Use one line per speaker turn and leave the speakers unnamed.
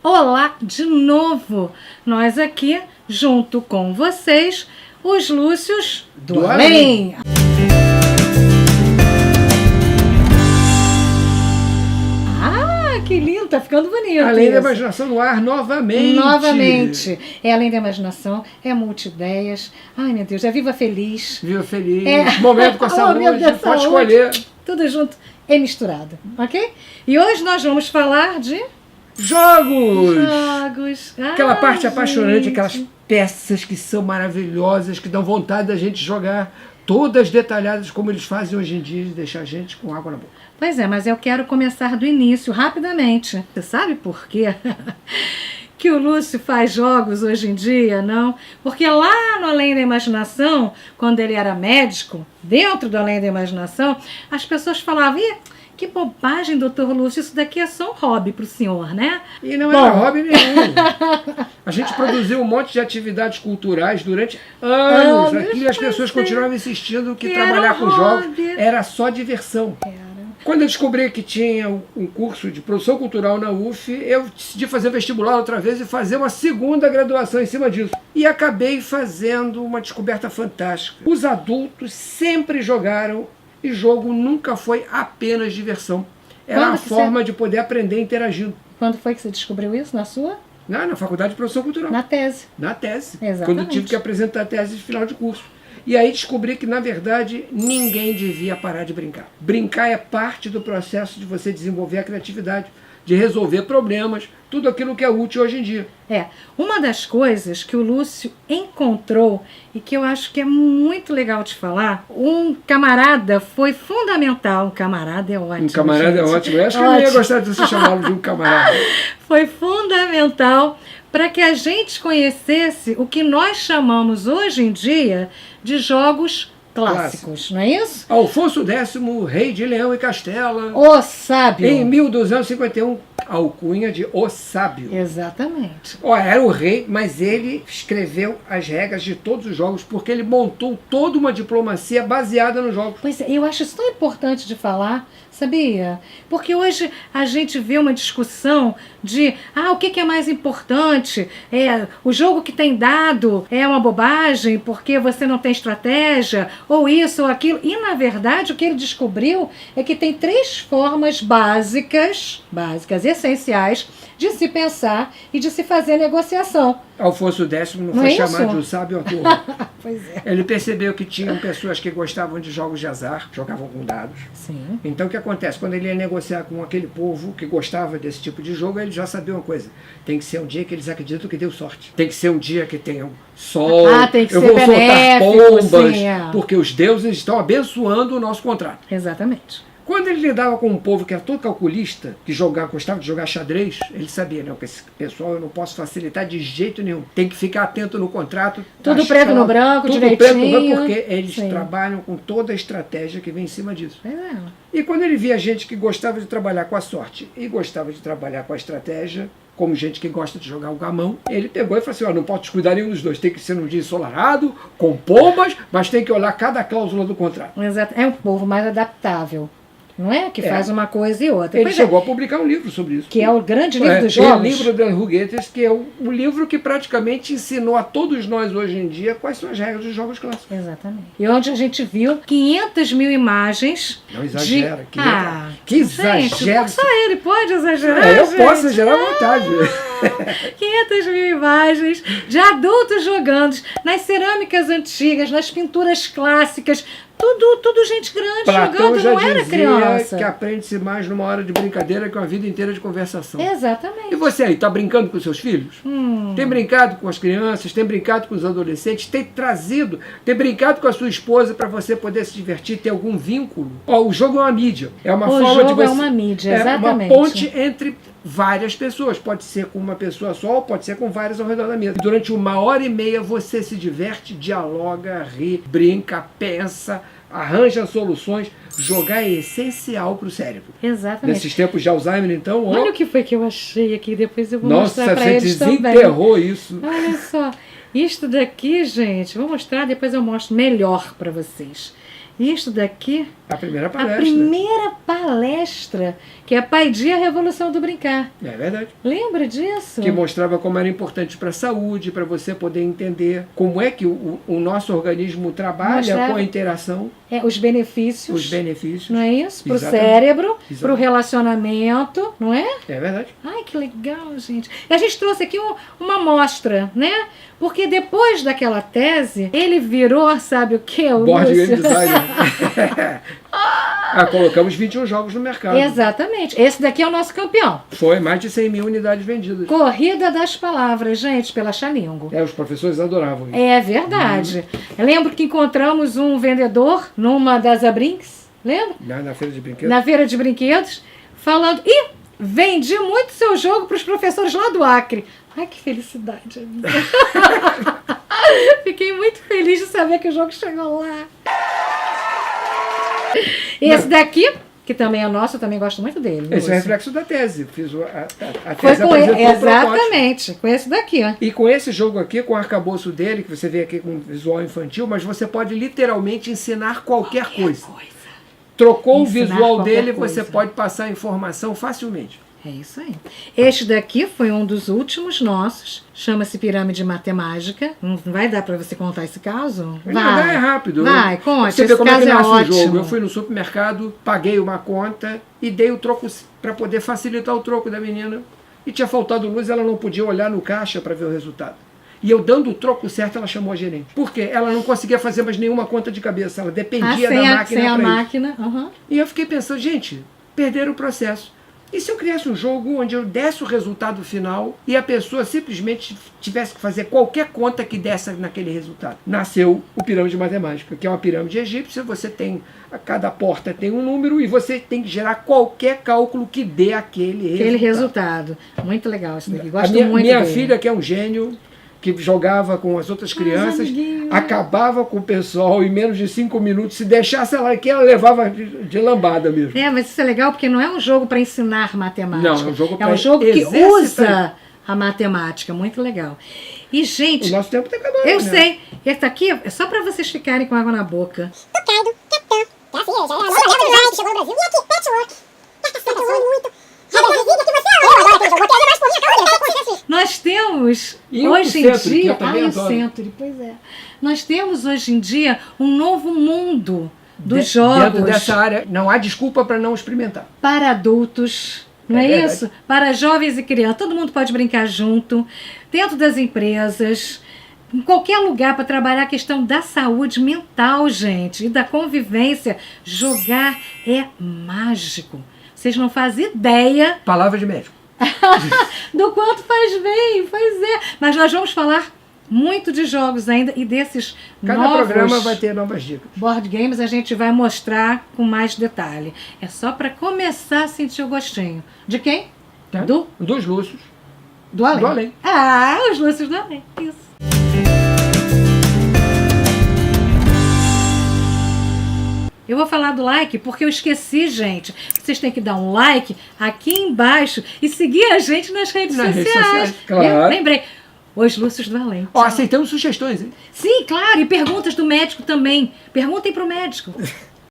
Olá de novo! Nós aqui, junto com vocês, os Lúcios do Além. Ah, que lindo! Tá ficando bonito.
Além da imaginação no ar, novamente.
Novamente. Além da imaginação, é multi-ideias. Ai, meu Deus, é Viva Feliz.
Viva Feliz. Momento com a saúde, pode escolher.
Tudo junto e misturado, ok? E hoje nós vamos falar de...
Jogos! Aquela parte
gente.
apaixonante, aquelas peças que são maravilhosas, que dão vontade da gente jogar, todas detalhadas como eles fazem hoje em dia, de deixar a gente com água na boca.
Pois é, mas eu quero começar do início, rapidamente. Você sabe por quê? Que o Lúcio faz jogos hoje em dia, não? Porque lá no Além da Imaginação, quando ele era médico, dentro do Além da Imaginação, as pessoas falavam... Que bobagem, doutor Lúcio, isso daqui é só um hobby para o senhor, né?
E não era hobby nenhum. A gente produziu um monte de atividades culturais durante anos. Aqui as pessoas continuavam insistindo que trabalhar com jogos era só diversão. Quando eu descobri que tinha um curso de produção cultural na UF, eu decidi fazer vestibular outra vez e fazer uma segunda graduação em cima disso. E acabei fazendo uma descoberta fantástica. Os adultos sempre jogaram e jogo nunca foi apenas diversão. Era uma forma de poder aprender interagindo.
Quando foi que você descobriu isso? Na sua?
Na Faculdade de Produção Cultural.
Na tese.
Na tese.
Exatamente.
Quando eu tive que apresentar a tese de final de curso. E aí descobri que, na verdade, ninguém devia parar de brincar. Brincar é parte do processo de você desenvolver a criatividade, de resolver problemas, tudo aquilo que é útil hoje em dia.
Uma das coisas que o Lúcio encontrou e que eu acho que é muito legal de falar, um camarada foi fundamental. Um camarada é ótimo.
Um camarada
gente.
É ótimo. Eu acho que eu não ia gostar de você chamá-lo de um camarada.
Foi fundamental para que a gente conhecesse o que nós chamamos hoje em dia de jogos clássicos, não é isso?
Alfonso X, rei de Leão e Castela.
O Sábio.
Em 1251, alcunha de O Sábio.
Exatamente.
Era o rei, mas ele escreveu as regras de todos os jogos, porque ele montou toda uma diplomacia baseada nos jogos.
Pois é, eu acho isso tão importante de falar, sabia? Porque hoje a gente vê uma discussão de o que é mais importante? O jogo que tem dado é uma bobagem porque você não tem estratégia, ou isso ou aquilo. E, na verdade, o que ele descobriu é que tem 3 formas básicas, essenciais, de se pensar e de se fazer negociação.
Alfonso X não foi chamado de um sábio Arthur.
Pois é.
Ele percebeu que tinham pessoas que gostavam de jogos de azar, jogavam com dados.
Sim.
Então o que acontece? Quando ele ia negociar com aquele povo que gostava desse tipo de jogo, ele já sabia uma coisa. Tem que ser um dia que eles acreditam que deu sorte. Tem que ser um dia que tenha um sol.
Tem que
eu
ser
vou soltar pombas,
sim,
porque os deuses estão abençoando o nosso contrato.
Exatamente.
Quando ele lidava com um povo que era todo calculista, que gostava de jogar xadrez, ele sabia, não, que esse pessoal eu não posso facilitar de jeito nenhum. Tem que ficar atento no contrato.
Tudo preto no branco,
tudo
direitinho.
Preto no branco, porque eles
Sim.
trabalham com toda a estratégia que vem em cima disso.
É.
E quando ele via gente que gostava de trabalhar com a sorte e gostava de trabalhar com a estratégia, como gente que gosta de jogar o gamão, ele pegou e falou assim, não pode descuidar nenhum dos dois, tem que ser num dia ensolarado, com pombas, mas tem que olhar cada cláusula do contrato.
Exato. É um povo mais adaptável. Não é? Que faz uma coisa e outra.
Ele chegou a publicar um livro sobre isso.
Que é o grande livro dos jogos.
O livro de Ruguetes, que é o livro que praticamente ensinou a todos nós hoje em dia quais são as regras dos jogos clássicos.
Exatamente. E onde a gente viu 500 mil imagens.
Não exagera. Que
gente,
exagero.
Só ele pode exagerar.
Eu posso exagerar à vontade.
500 mil imagens de adultos jogando nas cerâmicas antigas, nas pinturas clássicas. Tudo gente grande
Platão
jogando,
já
não era criança.
Que aprende-se mais numa hora de brincadeira que uma vida inteira de conversação.
Exatamente.
E você aí, está brincando com seus filhos? Tem brincado com as crianças, tem brincado com os adolescentes, tem brincado com a sua esposa para você poder se divertir, ter algum vínculo? O jogo é uma mídia. É uma forma de você...
é uma mídia, exatamente.
É uma ponte entre várias pessoas. Pode ser com uma pessoa só ou pode ser com várias ao redor da mesa. E durante 1h30 você se diverte, dialoga, ri, brinca, pensa, arranja soluções. Jogar é essencial para o cérebro.
Exatamente.
Nesses tempos de Alzheimer, então...
Olha o que foi que eu achei aqui, depois eu vou mostrar para eles também.
Nossa, você desenterrou isso.
Olha só, isto daqui, gente, vou mostrar, depois eu mostro melhor para vocês. Isso daqui,
A primeira
a
palestra.
primeira palestra, que é Paidia, a Revolução do Brincar.
É verdade.
Lembra disso?
Que mostrava como era importante para a saúde, para você poder entender como é que o nosso organismo trabalha
Mostrava.
com a interação,
Os benefícios.
os benefícios.
Não é isso? Para o
Exatamente.
cérebro, para o
Exatamente.
relacionamento, não é?
É verdade.
Ai, que legal, gente. E a gente trouxe aqui uma amostra, né? Porque depois daquela tese, ele virou, sabe o quê? O
Board Game
Lúcio?
Design. Colocamos 21 jogos no mercado.
Exatamente. Esse daqui é o nosso campeão.
Foi mais de 100 mil unidades vendidas.
Corrida das Palavras, gente, pela Xalingo.
Os professores adoravam isso.
É verdade. Eu lembro que encontramos um vendedor numa das Abrinks, lembra?
Na feira de brinquedos.
Na feira de brinquedos, falando... Ih, vendi muito seu jogo para os professores lá do Acre. Ai, que felicidade, amiga. Fiquei muito feliz de saber que o jogo chegou lá. Esse daqui, que também é nosso, eu também gosto muito dele.
Esse é o
Lúcio.
reflexo da tese. Fiz a
Foi
tese
com ele,
apresentou o protótipo.
exatamente, com esse daqui, ó.
E com esse jogo aqui, com o arcabouço dele, que você vê aqui com visual infantil, mas você pode literalmente ensinar qualquer coisa. Trocou
Ensinar
o visual
qualquer
dele,
coisa.
você pode passar a informação facilmente.
É isso aí. Este daqui foi um dos últimos nossos. Chama-se Pirâmide Matemática. Não vai dar para você contar esse caso?
Não, é rápido.
Vai, conte.
Você vê
Esse
como é que
caso é
nasce o
ótimo.
jogo. Eu fui no supermercado, paguei uma conta e dei o troco para poder facilitar o troco da menina. E tinha faltado luz, ela não podia olhar no caixa para ver o resultado. E eu dando o troco certo, ela chamou a gerente. Por quê? Ela não conseguia fazer mais nenhuma conta de cabeça. Ela dependia da máquina
sem a
pra isso.
máquina. Uhum.
E eu fiquei pensando, gente, perderam o processo. E se eu criasse um jogo onde eu desse o resultado final e a pessoa simplesmente tivesse que fazer qualquer conta que desse naquele resultado? Nasceu o Pirâmide Matemática, que é uma pirâmide egípcia. Você tem, cada porta tem um número e você tem que gerar qualquer cálculo que dê aquele resultado.
Muito legal isso daqui.
A
Gosto
minha,
muito
minha
dele.
filha, que é um gênio, que jogava com as outras crianças,
amiguinhos.
acabava com o pessoal em menos de 5 minutos. Se deixasse ela aqui, ela levava de lambada mesmo.
É, mas isso é legal porque não é um jogo para ensinar matemática.
Não, é um jogo
É um
pra
jogo que
exercitar.
usa a matemática. Muito legal. E,
O
gente,
nosso tempo está acabando.
eu
né?
sei. Esse aqui é só para vocês ficarem com água na boca.
Tocado, capitão. Tá filha, já é a nova leva do chegou no Brasil. E aqui, patchwork. Tá muito. Rebezinha que você é agora tem jogo. Vou trazer mais por minha calma.
Nós temos,
E o
hoje em
Century, que
dia...
eu também
o
adoro.
Century, pois é. Nós temos, hoje em dia, um novo mundo dos jogos
Dentro dessa área, não há desculpa para não experimentar.
para adultos, não é,
verdade.
isso? Para jovens e crianças. Todo mundo pode brincar junto, dentro das empresas, em qualquer lugar para trabalhar a questão da saúde mental, gente, e da convivência. Jogar é mágico. Vocês não fazem ideia
Palavra de médico.
do quanto faz bem, pois é. Mas nós vamos falar muito de jogos ainda e desses
Cada
novos
programa vai ter novas dicas.
board games a gente vai mostrar com mais detalhe. É só para começar a sentir o gostinho. De quem?
Tá?
Do
Dos Lúcios.
Além.
Do Além.
Ah, os Lúcios do Além. Isso. Eu vou falar do like porque eu esqueci, gente. Vocês têm que dar um like aqui embaixo e seguir a gente nas redes
Nas redes
sociais.
sociais, claro.
Lembrei. Os Lúcios do Além.
Ó,
Tchau.
aceitamos sugestões, hein?
Sim, claro. E perguntas do médico também. Perguntem pro médico.